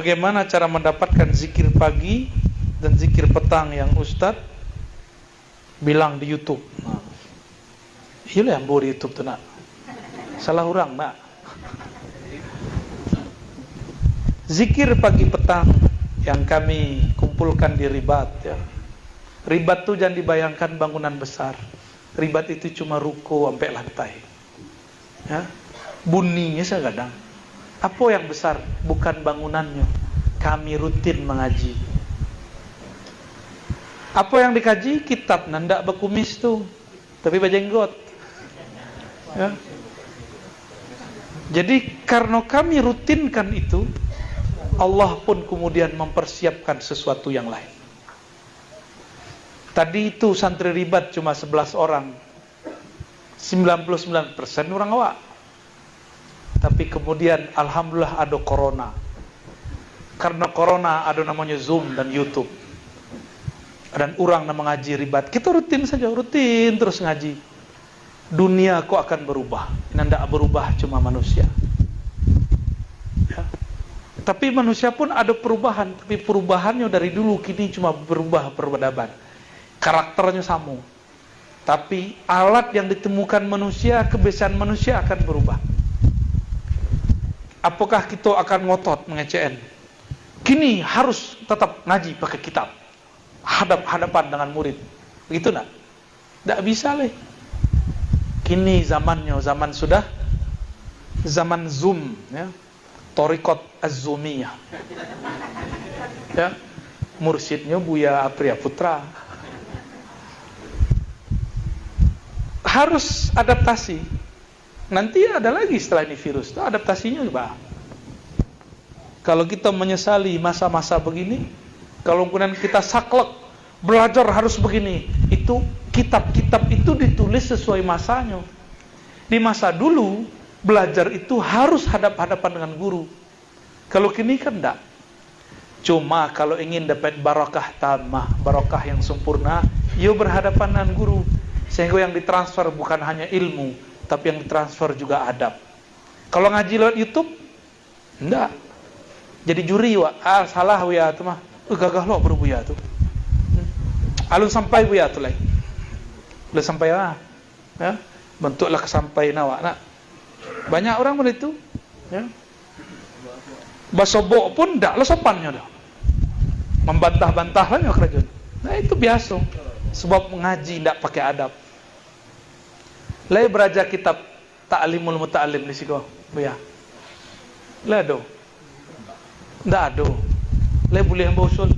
bagaimana cara mendapatkan zikir pagi dan zikir petang yang Ustadz bilang di YouTube. Nah, iya yang bawa di YouTube tuh nak. Salah orang nak. Zikir pagi petang yang kami kumpulkan di ribat ya. Ribat tuh jangan dibayangkan bangunan besar. Ribat itu cuma ruko sampai lantai. Ya. Bunyinya segadang. Apa yang besar? Bukan bangunannya. Kami rutin mengaji. Apa yang dikaji? Kitab. Nanda berkumis tuh. Tapi berjenggot. Ya. Jadi karena kami rutinkan itu, Allah pun kemudian mempersiapkan sesuatu yang lain. Tadi itu santri ribat cuma 11 orang. 99% orang awak. Tapi kemudian alhamdulillah ada corona. Karena corona ada namanya Zoom dan YouTube. Dan orang yang mengaji ribat. Kita rutin saja, rutin terus ngaji. Dunia kok akan berubah. Ini tidak berubah cuma manusia. Ya. Tapi manusia pun ada perubahan. Tapi perubahannya dari dulu kini cuma berubah peradaban. Karakternya sama. Tapi alat yang ditemukan manusia, kebiasaan manusia akan berubah. Apakah kita akan ngotot mengecen? Kini harus tetap ngaji pakai kitab. Hadap-hadapan dengan murid. Begitu nak? Tidak bisa leh. Kini zamannya, zaman sudah zaman Zoom ya. Thariqat Az-Zoomiyah. Ya. Mursyidnya Buya Apriya Putra. Harus adaptasi. Nanti ada lagi setelah ini virus. Itu adaptasinya juga. Kalau kita menyesali masa-masa begini, kalau kemudian kita saklek, belajar harus begini, itu kitab-kitab itu ditulis sesuai masanya. Di masa dulu, belajar itu harus hadap-hadapan dengan guru. Kalau kini kan enggak. Cuma kalau ingin dapat barakah tamah, barakah yang sempurna, ya berhadapan dengan guru. Sehingga yang ditransfer bukan hanya ilmu, tapi yang ditransfer juga adab. Kalau ngaji lewat YouTube, enggak. Jadi juri, wak. Salah buya tu mah. Gagah lo baru buya tu. Alun sampai buya tu lagi. Udah sampai lah. Ya. Bentuklah kesampaian awak nak. Banyak orang begitu. Ya. Basobok pun enggak lah sopannya dah. Membantah-bantah lah kerajaan. Nah itu biasa. Sebab mengaji tidak pakai adab. Lai belajar kitab Ta'limul Muta'allim di siko, buya. Lai ada. Tidak ada. Lai boleh yang usul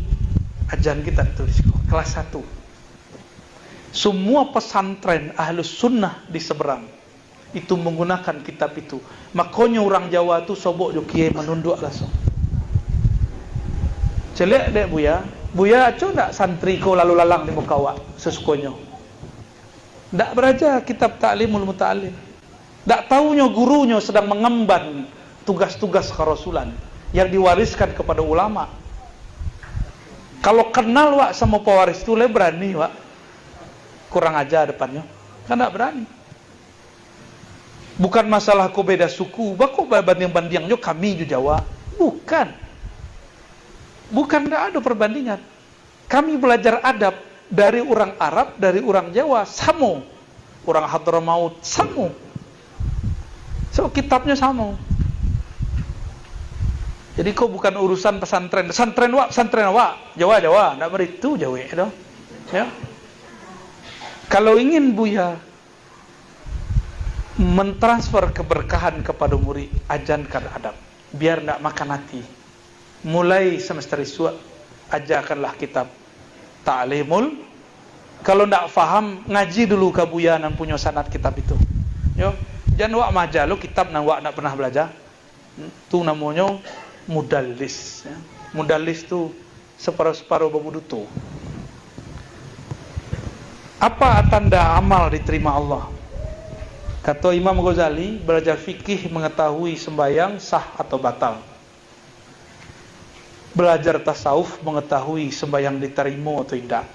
ajaran kita itu di siko, kelas 1. Semua pesantren Ahlus Sunnah di seberang itu menggunakan kitab itu. Makanya orang Jawa tu sobok jo kiai menunduk langsung. Celek dek buya. Buya aco tak santri ko lalu lalang di muka awak sesukanya. Tak belajar kitab Ta'limul Muta'allim. Tak tahunya gurunya sedang mengemban tugas-tugas kerasulan yang diwariskan kepada ulama. Kalau kenal wak sama pewaris itu, le berani wak. Kurang ajar depannya. Kan tak berani. Bukan masalah kau beda suku. Bakau banding-bandingnya kami di Jawa. Bukan. Bukan, tidak ada perbandingan. Kami belajar adab dari orang Arab, dari orang Jawa, sama. Orang Hadramaut, sama. So, kitabnya sama. Jadi kau bukan urusan pesantren. Pesantren wak, Jawa, tidak beritu Jawa. Ya. Kalau ingin buya mentransfer keberkahan kepada murid, ajarkan adab. Biar tidak makan hati. Mulai semester iswa ajarkanlah kitab Ta'limul. Kalau tidak faham, ngaji dulu ke buya yang punya sanad kitab itu. Yo, jangan wak majalu kitab nang wak tidak pernah belajar. Itu namanya mudallis. Ya. Mudallis itu separuh-separuh berbudutu. Apa tanda amal diterima Allah? Kata Imam Ghazali, belajar fikih mengetahui sembahyang sah atau batal. Belajar tasawuf mengetahui sembahyang diterima atau tidak.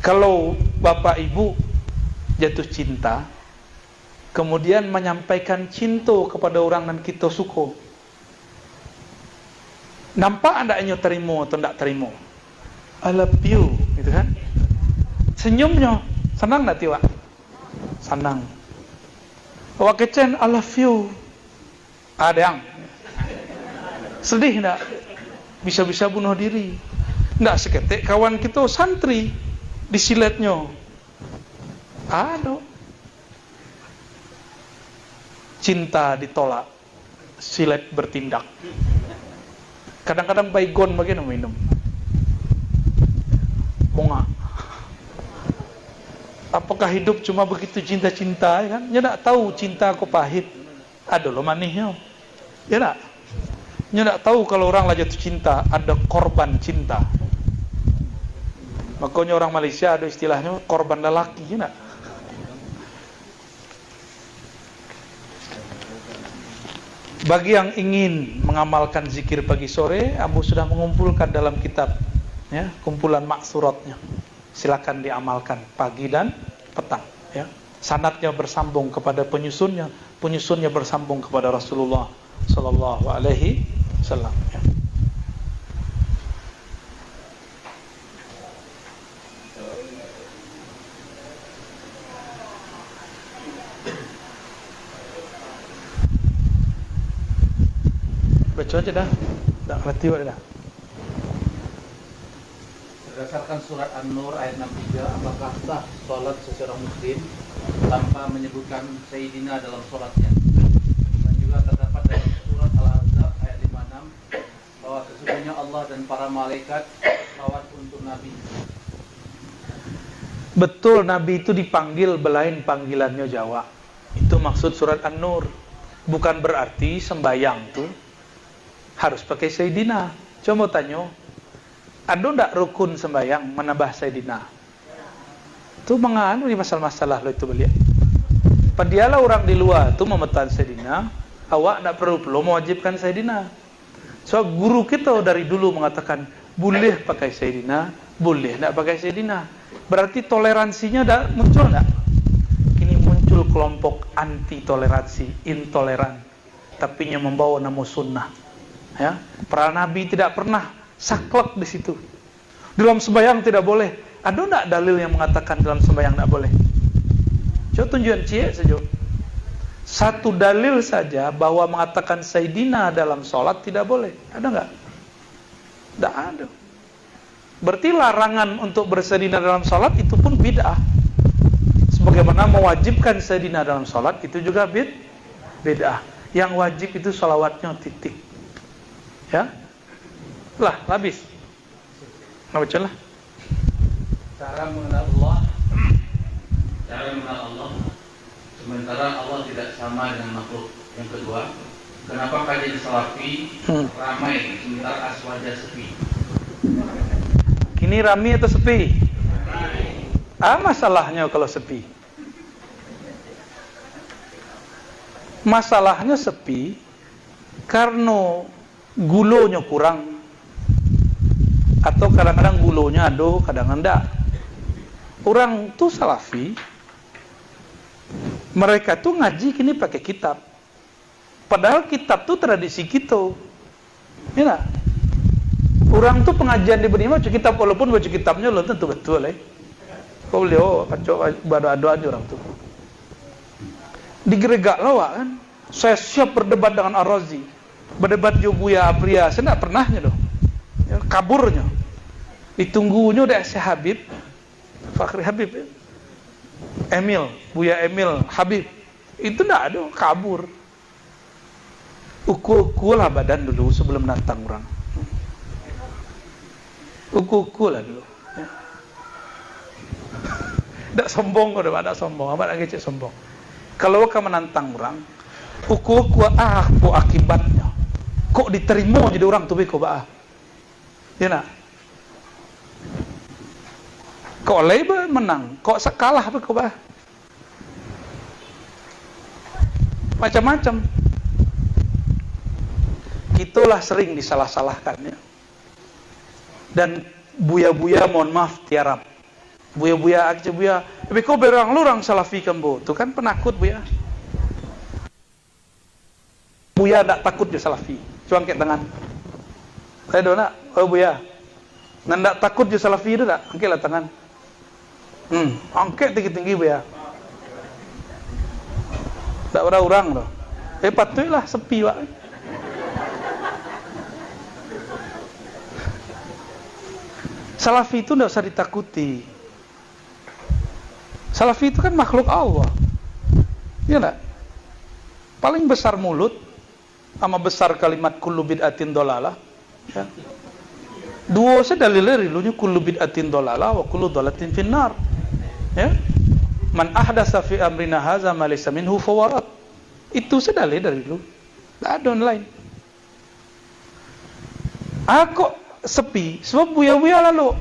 Kalau bapak ibu jatuh cinta, kemudian menyampaikan cinta kepada orang yang kita suka, Nampak andaknya terima atau tidak terima? I love you, gitu kan? Senyumnya, senang tak tiwa? Senang. Awak kecen, I love you. Ada yang sedih tak? Bisa-bisa bunuh diri. Tidak seketik kawan kita santri disiletnya. Aduh. Cinta ditolak, silet bertindak. Kadang-kadang baygon bagaimana minum. Bunga. Apakah hidup cuma begitu cinta-cinta, ya kan? Ya tak tahu cinta aku pahit. Ada lo manisnya. Ya tak? Ya tak tahu kalau orang lah jatuh cinta, ada korban cinta. Makanya orang Malaysia ada istilahnya korban lelaki, ya tak? Bagi yang ingin mengamalkan zikir pagi sore, Ambo sudah mengumpulkan dalam kitab, ya, kumpulan maksuratnya. Silakan diamalkan pagi dan petang, ya. Sanadnya bersambung kepada penyusunnya, penyusunnya bersambung kepada Rasulullah sallallahu alaihi wasallam, ya. Baca aja dah. Tak ngerti dah. Berdasarkan surat An-Nur ayat 63, apakah sah sholat seseorang muslim tanpa menyebutkan Sayyidina dalam sholatnya? Dan juga terdapat dalam surat Al-Ahzab ayat 56 bahwa sesungguhnya Allah dan para malaikat selawat untuk Nabi. Betul, Nabi itu dipanggil belain panggilannya Jawa. Itu maksud surat An-Nur. Bukan berarti sembayang tuh harus pakai Sayyidina. Coba tanya, ada ndak rukun sembahyang menambah Sayyidina? Itu menganu di masalah-masalah lo itu beliau. Padialah orang di luar itu memetan Sayyidina, awak ndak perlu mewajibkan Sayyidina. So guru kita dari dulu mengatakan boleh pakai Sayyidina, boleh ndak pakai Sayyidina. Berarti toleransinya dah muncul ndak? Kini muncul kelompok anti toleransi, intoleran, tapi yang membawa nama sunnah. Ya, para nabi tidak pernah saklek di situ. Dalam sembahyang tidak boleh. Ada enggak dalil yang mengatakan dalam sembahyang tidak boleh? Coba tunjukkan cie saja. Satu dalil saja bahwa mengatakan Sayyidina dalam sholat tidak boleh. Ada enggak? Tidak ada. Berarti larangan untuk bersayyidina dalam sholat itu pun bid'ah. Sebagaimana mewajibkan sayyidina dalam sholat itu juga bid'ah. Yang wajib itu sholawatnya titik. Ya, lah habis. Nggak baca lah. Cara mengenal Allah, sementara Allah tidak sama dengan makhluk. Yang kedua, kenapa kajian salafi ramai sementara aswaja sepi? Kini ramai atau sepi? Masalahnya kalau sepi. Masalahnya sepi karena gulonya kurang, atau kadang-kadang gulonya ada, kadang-kadang enggak. Orang tuh salafi, mereka tuh ngaji kini pakai kitab, padahal kitab tuh tradisi kita, ya. Orang tuh pengajian di benih baca kitab, walaupun baca kitabnya belum tentu betul, Kau beliau kacau baru ada aja orang tuh. Digeregak lawak kan, saya siap berdebat dengan Ar-Razi. Berdebat jo Buya Apria, saya tidak pernahnya doh. Ya, kaburnya. Ditunggunya udah si Habib, Fakhri Habib, ya. Emil, Buya Emil, Habib. Itu tidak ada, kabur. Uku-uku lah badan dulu sebelum nantang orang. Uku-uku lah dulu. Tidak sombong, udah tidak sombong, apa lagi cek sombong. Kalau kamu menantang orang, uku-uku apa akibatnya? Kok diterima jadi orang tuh beko baah? Ya nak? Kok leba menang, kok sekalah beko baah? Macam-macam. Itulah sering disalah-salahkan, ya. Dan buya-buya mohon maaf tiarap. Buya-buya aja buya. Beko berang-lurang salafi kambo. Tuh kan penakut buya. Buya tak takut dia salafi. Cuang ke tangan. Saya dona, oh Buya. Nanda takut je salafi itu tak? Angkatlah tangan. Angkat tinggi-tinggi Buya. Tak ada orang tu. Patutlah sepi Pak. Salafi itu tidak usah ditakuti. Salafi itu kan makhluk Allah. Ya enggak? Paling besar mulut sama besar kalimat kullu bid'atin dolalah. Ya. Dua dalil dari lunya kullu bid'atin dolalah wa kullu dolatin finnar. Ya. Man ahdasa fi amrina hadza ma laysa minhu fawarat. Itu dalil dari lu. Tak ada online. Kok sepi? Sebab Buya-buya lalu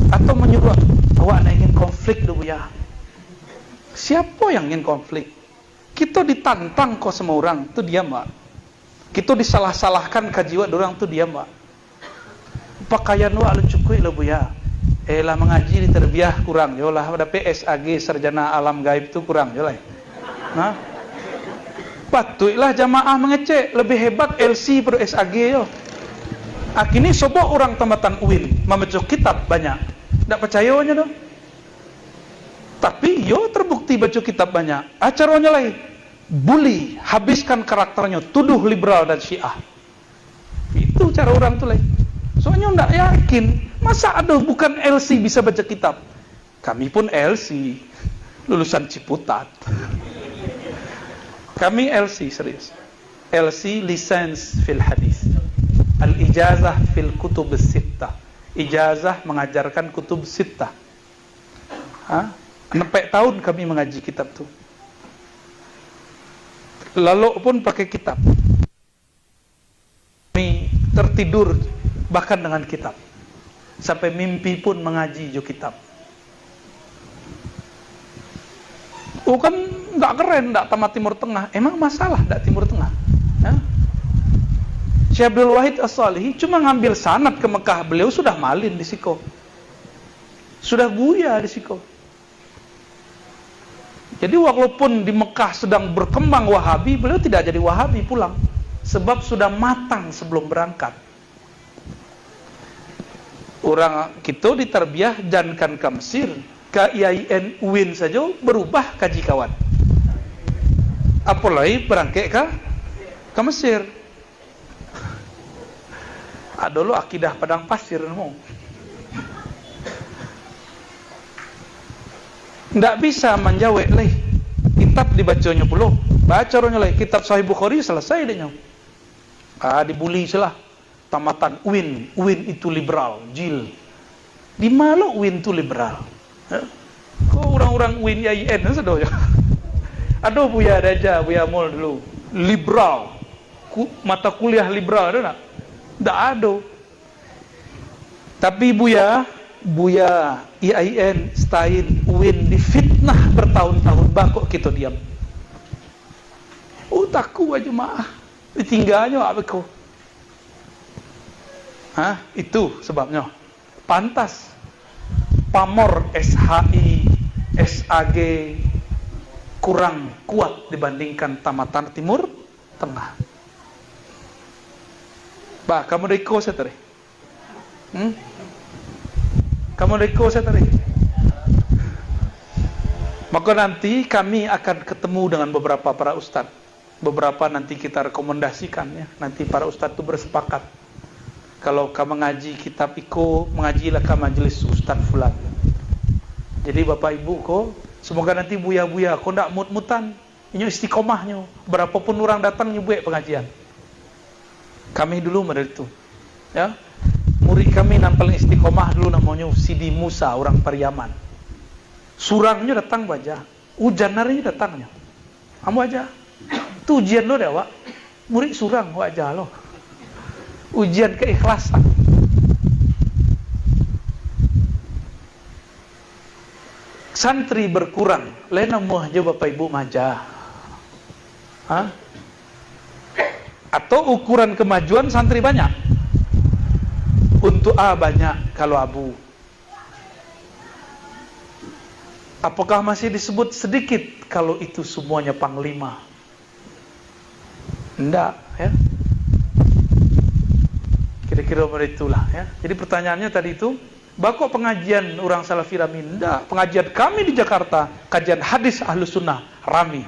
atau menyuruh awak nak ingin konflik tu Buya. Siapa yang ingin konflik? Kita ditantang kok semua orang, tu diam Pak. Kita disalah-salahkan kajiwa orang tu diam Pak. Pakaian wak lu cukup lah Buya. Lah mengaji di terbiah kurang yo lah, ada PSAG sarjana alam gaib tu kurang yo lah. Nah. Patutlah jamaah mengecek lebih hebat LC per SAG yo. Kini sobok orang tamatan UIN membaca kitab banyak. Tak percayanya dong. Tapi yo terbukti baca kitab banyak. Caranya lain. Bully, habiskan karakternya, tuduh liberal dan Syiah. Itu cara orang tu lain. Soalnya enggak yakin, masa ada bukan LC bisa baca kitab. Kami pun LC, lulusan Ciputat. Kami LC serius. LC license fil hadis. Al-ijazah fil kutub sittah. Ijazah mengajarkan kutub sittah. 4 tahun kami mengaji kitab tu. Lalu pun pakai kitab. Kami tertidur bahkan dengan kitab. Sampai mimpi pun mengaji jo kitab. Kan enggak keren, enggak tamat Timur Tengah. Emang masalah enggak Timur Tengah? Ya? Syekh Abdul Wahid As-Salihi cuma ngambil sanad ke Mekah. Beliau sudah malin di Siko. Sudah buya di Siko. Jadi walaupun di Mekah sedang berkembang Wahabi, beliau tidak jadi Wahabi pulang. Sebab sudah matang sebelum berangkat. Orang kita diterbiah jangan ke Mesir. Ke IAIN UIN saja berubah kaji kawan. Apalagi berangkat ke Mesir. Ada lo akidah padang pasir mau. Tidak bisa menjawab leh. Kitab dibacanya puluh. Baca orangnya leh. Kitab Sahih Bukhari selesai dia. Dibuli salah. Tamatan UIN. UIN itu liberal. Jil. Di mana UIN itu liberal? Kok orang-orang UIN IAIN sedih ya? Aduh Buya aja, Buya Mul dulu. Liberal. Mata kuliah liberal ada tak? Tak ada. Tapi Buya IAIN, STAIN, UIN difitnah bertahun-tahun. Kok kita diam? Takku aja maah. Ditinggalnya apa kau? Itu sebabnya. Pantas. Pamor SHI, SAG kurang kuat dibandingkan tamatan Timur Tengah. Kamu reko saya tadi. Kamu reko saya tadi. Maka nanti kami akan ketemu dengan beberapa para ustaz. Beberapa nanti kita rekomendasikan ya. Nanti para ustaz itu bersepakat. Kalau kamu mengaji kitab iko, mengajilah ke majelis Ustaz Fulan. Jadi Bapak Ibu semoga nanti buya-buya ndak mut-mutan, inyo istiqomahnya. Berapapun orang datang nyubuek pengajian. Kami dulu model itu. Ya. Murid kami yang paling istiqomah dulu namanya Sidi Musa, orang Pariaman. Surangnya datang baca, hujan harinya datangnya. Kamu aja. Tu ujian lo dah, Wak. Murid surang wajah lo. Ujian keikhlasan. Santri berkurang, lain nama aja Bapak Ibu majah. Atau ukuran kemajuan santri banyak. Untuk A banyak kalau Abu. Apakah masih disebut sedikit kalau itu semuanya panglima? Enggak, ya. Kira-kira itulah ya. Jadi pertanyaannya tadi itu, bakok pengajian orang Salafi rami? Enggak, pengajian kami di Jakarta, kajian hadis Ahlus Sunnah rami.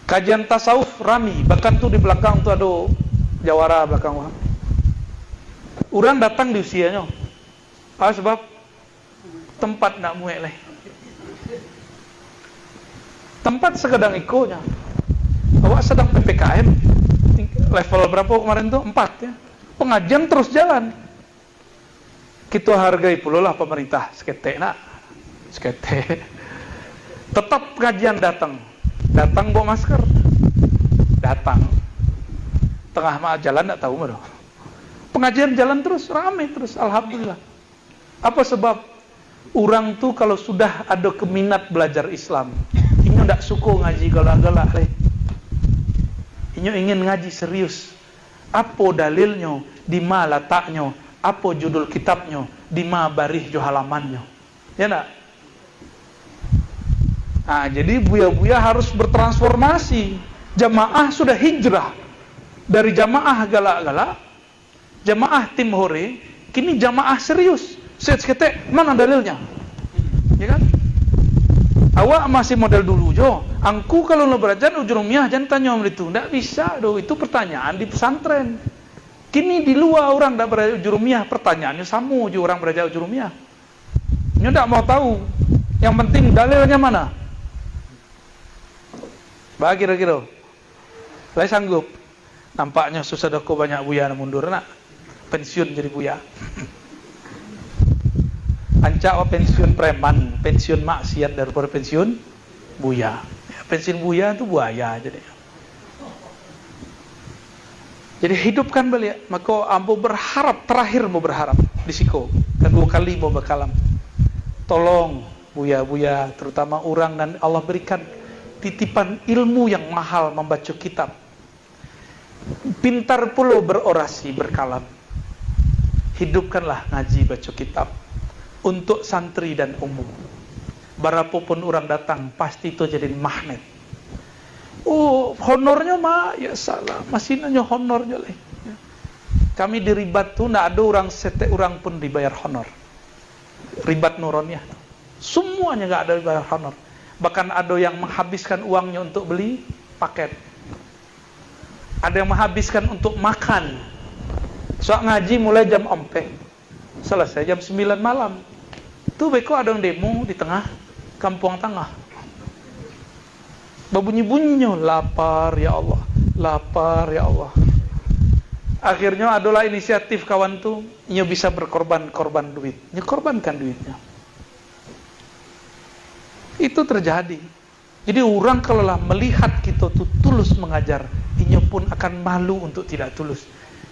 Kajian tasawuf rami, bahkan tuh di belakang tuh ada jawara belakang. Orang datang di usianya. Sebab tempat nak muek leh. Tempat sekedang ikonya. Awak sedang PPKM. Level berapa kemarin tuh? 4 ya. Pengajian terus jalan. Kita hargai pula lah pemerintah. Seketek nak. Seketek. Tetap pengajian datang. Datang bawa masker. Datang. Tengah jalan tak tahu mana. Pengajian jalan terus, ramai terus. Alhamdulillah. Apa sebab? Orang tuh kalau sudah ada keminat belajar Islam, inyo ndak suka ngaji galak-galak leh. Inyo ingin ngaji serius. Apa dalilnya? Di mana letaknya? Apa judul kitabnya? Di mana baris jo halamannya? Ya ndak? Nah, jadi buya-buya harus bertransformasi. Jamaah sudah hijrah dari jamaah galak-galak, jamaah tim hore, kini jamaah serius. Seketek, mana dalilnya? Ya kan? Awak masih model dulu jo. Angku kalau lo belajar ujurumiyah jangan tanya om itu. Nggak bisa do. Itu pertanyaan di pesantren. Kini di luar orang nggak belajar ujurumiyah. Pertanyaannya sama jo orang belajar ujurumiyah. Nyo nggak mau tahu. Yang penting dalilnya mana? Bah kira-kira. Saya sanggup. Nampaknya susah doko banyak buya mundur nak. Pensiun jadi buya. Ancak pensiun preman, pensiun maksiat daripada pensiun buya. Ya, pensiun buya itu buaya jadi. Jadi hidupkan beliau. Maka ambo berharap, terakhir mau berharap di siko. Kedua kali mau bakalam. Tolong buya-buya, terutama orang dan Allah berikan titipan ilmu yang mahal membaca kitab. Pintar pula berorasi, berkalam. Hidupkanlah ngaji baca kitab. Untuk santri dan umum. Berapapun orang datang, pasti itu jadi magnet. Oh, honornya mah, ya salah. Masih nanya honornya leh. Kami di ribat tuh, nggak ada orang sete orang pun dibayar honor. Ribat nuronnya. Semuanya nggak ada dibayar honor. Bahkan ada yang menghabiskan uangnya untuk beli paket. Ada yang menghabiskan untuk makan. Soal ngaji mulai jam 4. Selesai jam 9 malam. Tuh beko ada yang demo di tengah kampung tengah. Berbunyi-bunyinya, lapar ya Allah, lapar ya Allah. Akhirnya adalah inisiatif kawan tuh, nyo bisa berkorban duit, nyo korbankan duitnya. Itu terjadi. Jadi orang kalau lah melihat kita tuh tulus mengajar, nyo pun akan malu untuk tidak tulus.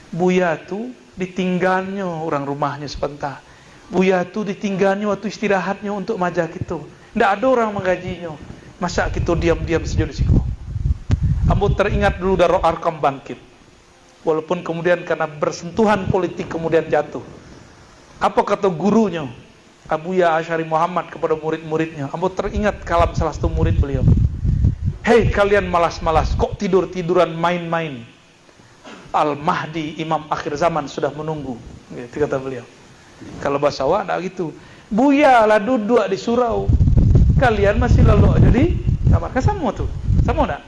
Buya tuh ditinggalnya orang rumahnya sebentar. Buya tu ditinggalnya waktu istirahatnya untuk majak itu. Tidak ada orang menggajinya. Masa kita diam-diam saja di situ. Ambo teringat dulu Darul Arkam bangkit. Walaupun kemudian karena bersentuhan politik kemudian jatuh. Apa kata gurunya? Abuya Asy'ari Muhammad kepada murid-muridnya. Ambo teringat kalam salah satu murid beliau. Hei kalian malas-malas, kok tidur-tiduran main-main? Al-Mahdi, Imam akhir zaman sudah menunggu. Gitu kata beliau. Kalau bahasa awak tak gitu. Buya lah duduk di surau. Kalian masih lalu jadi kamar. Kan sama tuh. Sama tak?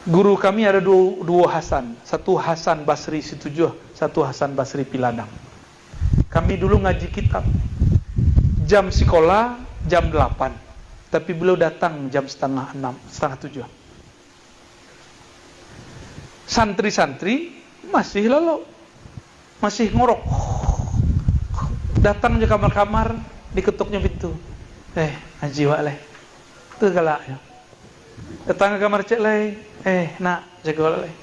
Guru kami ada dua Hasan. Satu Hasan Basri Situjuh, satu Hasan Basri Piladang. Kami dulu ngaji kitab. Jam sekolah jam 8. Tapi beliau datang jam setengah 7. Santri-santri masih lalu. Masih ngorok. Datang ke kamar-kamar, diketuknya pintu. Ngaji wak leh. Itu galaknya. Datang ke kamar cek leh. Nak, jaga wak leh.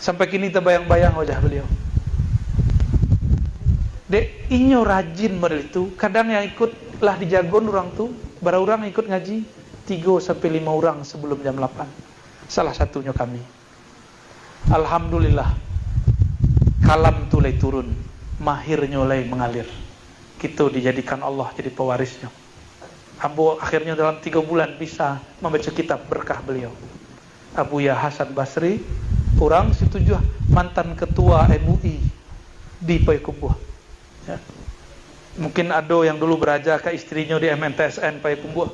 Sampai kini terbayang-bayang wajah beliau. Dek, inyo rajin model itu. Kadang yang ikut lah dijagon orang tuh. Bara orang ikut ngaji 3-5 orang sebelum jam 8. Salah satunya kami. Alhamdulillah. Kalam tulai turun, mahirnya mulai mengalir. Kita dijadikan Allah jadi pewarisnya. Ambo akhirnya dalam 3 bulan bisa membaca kitab berkah beliau. Abuya Hasan Basri, orang situ juga mantan ketua MUI di Payakumbuh. Ya. Mungkin ada yang dulu beraja ke istrinya di MNTSN Payakumbuh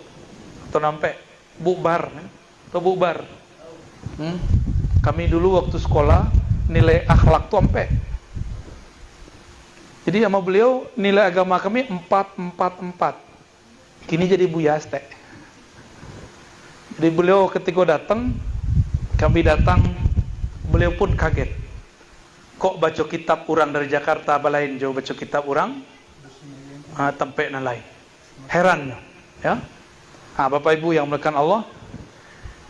atau nampak bubar, atau bubar. Kami dulu waktu sekolah nilai akhlak tuh ampe. Jadi sama beliau nilai agama kami 4. Kini jadi Buya Aste. Jadi beliau ketika datang, kami datang, beliau pun kaget. Kok baca kitab orang dari Jakarta balain jauh baca kitab orang tempe na lain. Heran ya. Bapak Ibu yang melakukan Allah.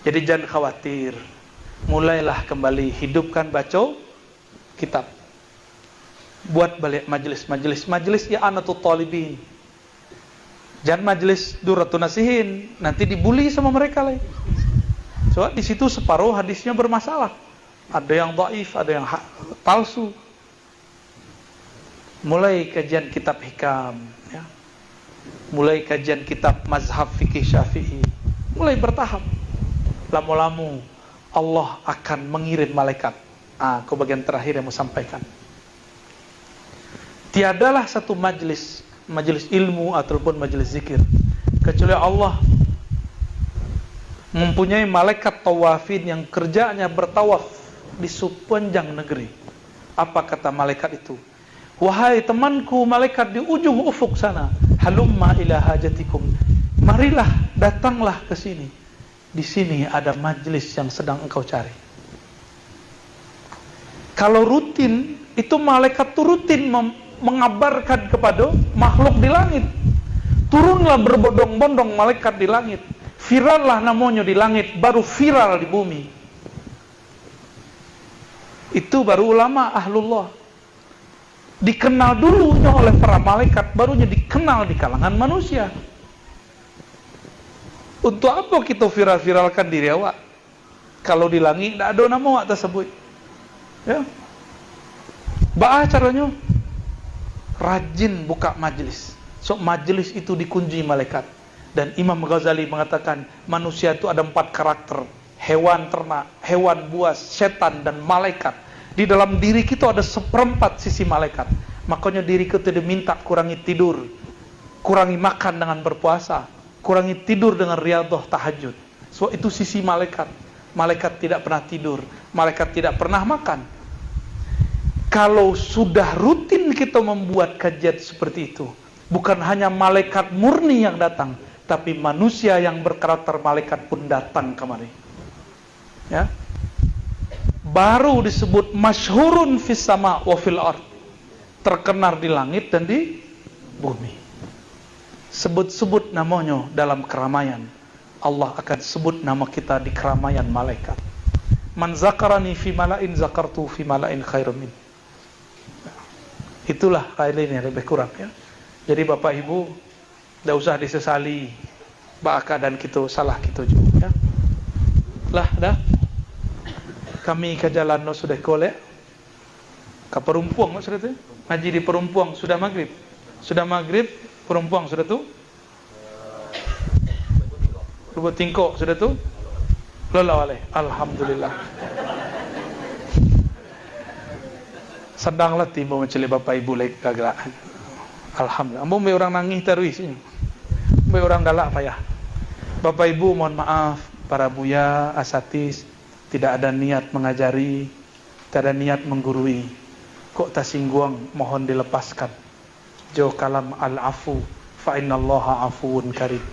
Jadi jangan khawatir. Mulailah kembali hidupkan baca kitab. Buat balik majelis ya anatul talibin. Jangan majelis duratun nasihin, nanti dibully sama mereka lagi. Soalnya di situ separuh hadisnya bermasalah. Ada yang dhaif, ada yang palsu. Mulai kajian kitab hikam, ya. Mulai kajian kitab mazhab fikih Syafi'i. Mulai bertahap. Lama-lama Allah akan mengirim malaikat. Ke bagian terakhir yang mau sampaikan. Tiadalah satu majelis ilmu ataupun majelis zikir kecuali Allah mempunyai malaikat tawafin yang kerjanya bertawaf di sepanjang negeri. Apa kata malaikat itu? Wahai temanku malaikat di ujung ufuk sana, halumma ila hajatikum. Marilah, datanglah ke sini. Di sini ada majelis yang sedang engkau cari. Kalau rutin, itu malaikat tuh rutin mengabarkan kepada makhluk di langit. Turunlah berbondong-bondong malaikat di langit. Virallah namanya di langit, baru viral di bumi. Itu baru ulama ahlullah. Dikenal dulunya oleh para malaikat, barunya dikenal di kalangan manusia. Untuk apa kita viral-viralkan diri awak? Kalau di langit tidak ada nama awak tersebut. Ya. Bagaimana caranya? Rajin buka majelis. So majelis itu dikunjungi malaikat. Dan Imam Ghazali mengatakan manusia itu ada 4 karakter. Hewan ternak, hewan buas, setan dan malaikat. Di dalam diri kita ada 1/4 sisi malaikat. Makanya diri kita diminta kurangi tidur, kurangi makan dengan berpuasa, kurangi tidur dengan riyadhah tahajud. So itu sisi malaikat. Malaikat tidak pernah tidur, malaikat tidak pernah makan. Kalau sudah rutin kita membuat kajian seperti itu, bukan hanya malaikat murni yang datang, tapi manusia yang berkarakter malaikat pun datang kemari. Ya. Baru disebut masyhurun fis sama wa fil ard. Terkenal di langit dan di bumi. Sebut-sebut namanya dalam keramaian. Allah akan sebut nama kita di keramaian malaikat. Man zakarani fi mala'in zakartu fi mala'in khairum min. Itulah kaitannya lebih kurang ya. Jadi Bapak Ibu tidak usah disesali keadaan kita salah kita juga ya. Lah dah. Kami ke jalan no sudah kolek. Ke Perumpuang sudah tu. Ngaji di Perumpuang sudah maghrib. Sudah maghrib Perumpuang sudah tu. Lubuk Tingkok sudah tu. Lola oleh. Alhamdulillah. Sedanglah timbul menceli Bapak Ibu lagi kagak. Alhamdulillah. Ambo orang nangis terus ini. Orang galak payah. Bapak Ibu mohon maaf para buya, asatis, tidak ada niat mengajari, tidak ada niat menggurui. Kok tersinggung, mohon dilepaskan. Jo kalam al-afu, fa innallaha afuwun karim.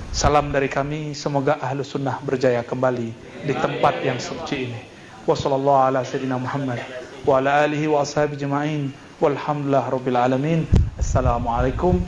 Salam dari kami, semoga ahlu sunnah berjaya kembali di tempat yang suci ini. Wassallallahu ala sayyidina Muhammad wa ala alihi wa ashabi jema'in. Walhamdulillah rabbil alamin. Assalamualaikum